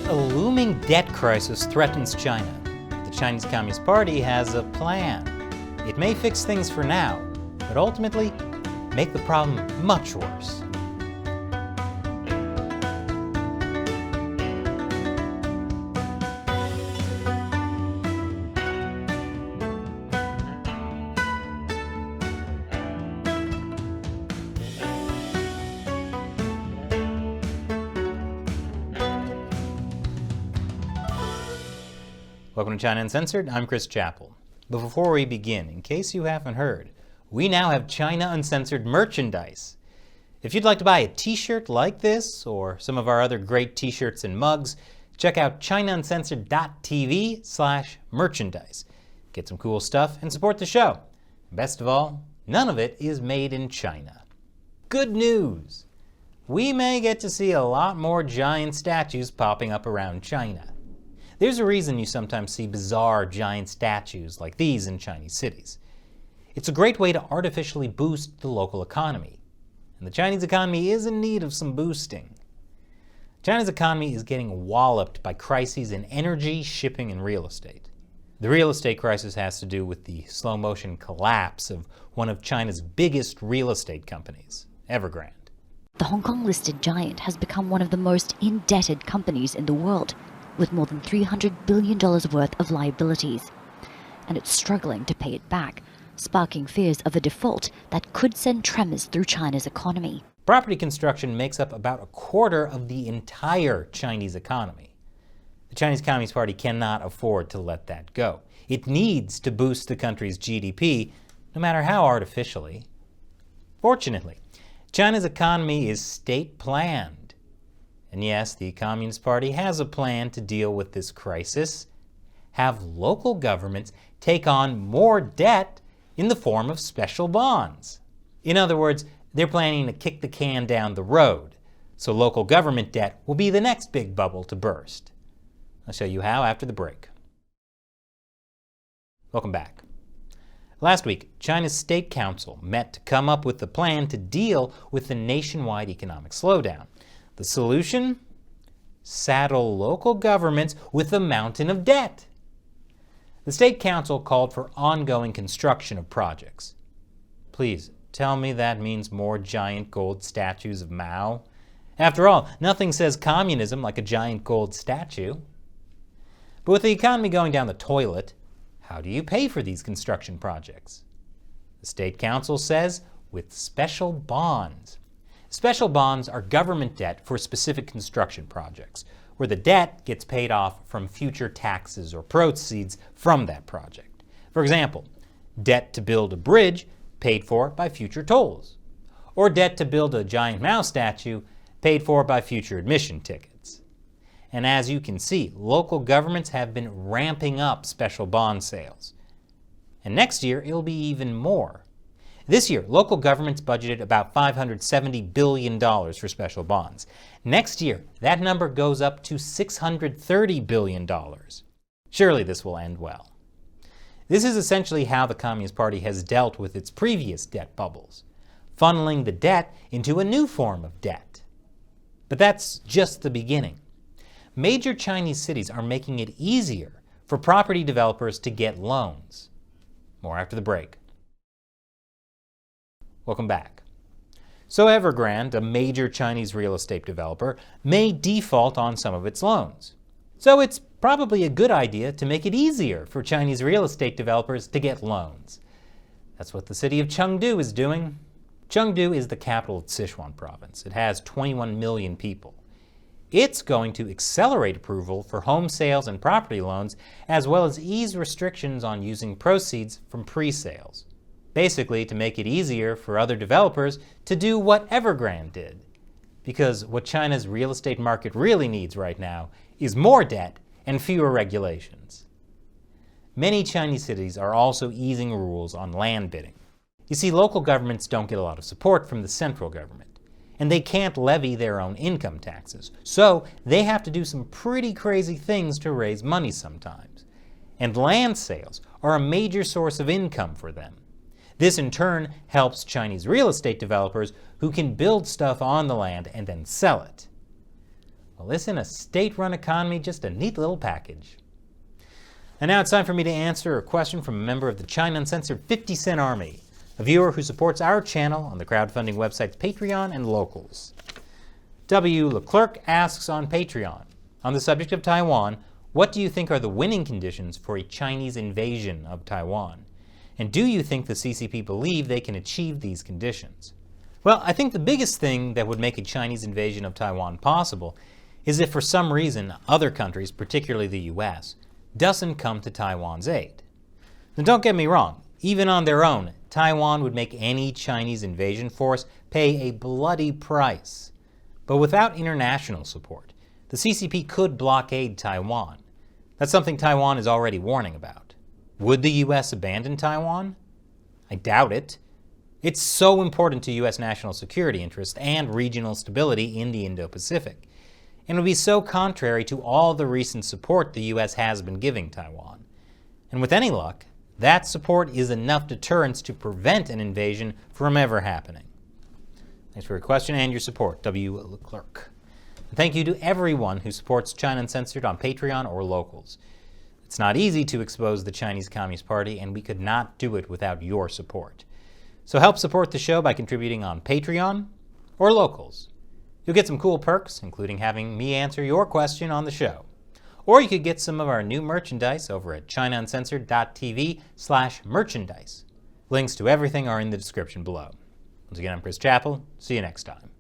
A looming debt crisis threatens China. The Chinese Communist Party has a plan. It may fix things for now, but ultimately make the problem much worse. Welcome to China Uncensored, I'm Chris Chappell. But before we begin, in case you haven't heard, we now have China Uncensored merchandise. If you'd like to buy a t-shirt like this, or some of our other great t-shirts and mugs, check out chinauncensored.tv/merchandise. Get some cool stuff and support the show. Best of all, none of it is made in China. Good news! We may get to see a lot more giant statues popping up around China. There's a reason you sometimes see bizarre giant statues like these in Chinese cities. It's a great way to artificially boost the local economy. And the Chinese economy is in need of some boosting. China's economy is getting walloped by crises in energy, shipping, and real estate. The real estate crisis has to do with the slow-motion collapse of one of China's biggest real estate companies, Evergrande. The Hong Kong-listed giant has become one of the most indebted companies in the world, with more than $300 billion worth of liabilities. And it's struggling to pay it back, sparking fears of a default that could send tremors through China's economy. Property construction makes up about a quarter of the entire Chinese economy. The Chinese Communist Party cannot afford to let that go. It needs to boost the country's GDP, no matter how artificially. Fortunately, China's economy is state-planned. And yes, the Communist Party has a plan to deal with this crisis: have local governments take on more debt in the form of special bonds. In other words, they're planning to kick the can down the road, so local government debt will be the next big bubble to burst. I'll show you how after the break. Welcome back. Last week, China's State Council met to come up with a plan to deal with the nationwide economic slowdown. The solution? Saddle local governments with a mountain of debt. The State Council called for ongoing construction of projects. Please tell me that means more giant gold statues of Mao. After all, nothing says communism like a giant gold statue. But with the economy going down the toilet, how do you pay for these construction projects? The State Council says with special bonds. Special bonds are government debt for specific construction projects, where the debt gets paid off from future taxes or proceeds from that project. For example, debt to build a bridge paid for by future tolls, or debt to build a giant Mao statue paid for by future admission tickets. And as you can see, local governments have been ramping up special bond sales. And next year, it'll be even more. This year, local governments budgeted about $570 billion for special bonds. Next year, that number goes up to $630 billion. Surely this will end well. This is essentially how the Communist Party has dealt with its previous debt bubbles, funneling the debt into a new form of debt. But that's just the beginning. Major Chinese cities are making it easier for property developers to get loans. More after the break. Welcome back. So Evergrande, a major Chinese real estate developer, may default on some of its loans. So it's probably a good idea to make it easier for Chinese real estate developers to get loans. That's what the city of Chengdu is doing. Chengdu is the capital of Sichuan province. It has 21 million people. It's going to accelerate approval for home sales and property loans, as well as ease restrictions on using proceeds from pre-sales. Basically, to make it easier for other developers to do what Evergrande did. Because what China's real estate market really needs right now is more debt and fewer regulations. Many Chinese cities are also easing rules on land bidding. You see, local governments don't get a lot of support from the central government, and they can't levy their own income taxes, so they have to do some pretty crazy things to raise money sometimes. And land sales are a major source of income for them. This in turn helps Chinese real estate developers who can build stuff on the land and then sell it. Well, isn't a state-run economy just a neat little package? And now it's time for me to answer a question from a member of the Chine Uncensored 50 Cent Army, a viewer who supports our channel on the crowdfunding websites Patreon and Locals. W. Leclerc asks on Patreon, on the subject of Taiwan, what do you think are the winning conditions for a Chinese invasion of Taiwan? And do you think the CCP believe they can achieve these conditions? Well, I think the biggest thing that would make a Chinese invasion of Taiwan possible is if for some reason other countries, particularly the US, doesn't come to Taiwan's aid. Now don't get me wrong, even on their own, Taiwan would make any Chinese invasion force pay a bloody price. But without international support, the CCP could blockade Taiwan. That's something Taiwan is already warning about. Would the US abandon Taiwan? I doubt it. It's so important to US national security interests and regional stability in the Indo-Pacific, and would be so contrary to all the recent support the US has been giving Taiwan. And with any luck, that support is enough deterrence to prevent an invasion from ever happening. Thanks for your question and your support, W. Leclerc. And thank you to everyone who supports Chine Uncensored on Patreon or Locals. It's not easy to expose the Chinese Communist Party, and we could not do it without your support. So help support the show by contributing on Patreon or Locals. You'll get some cool perks, including having me answer your question on the show. Or you could get some of our new merchandise over at ChineUncensored.tv/merchandise. Links to everything are in the description below. Once again, I'm Chris Chappell. See you next time.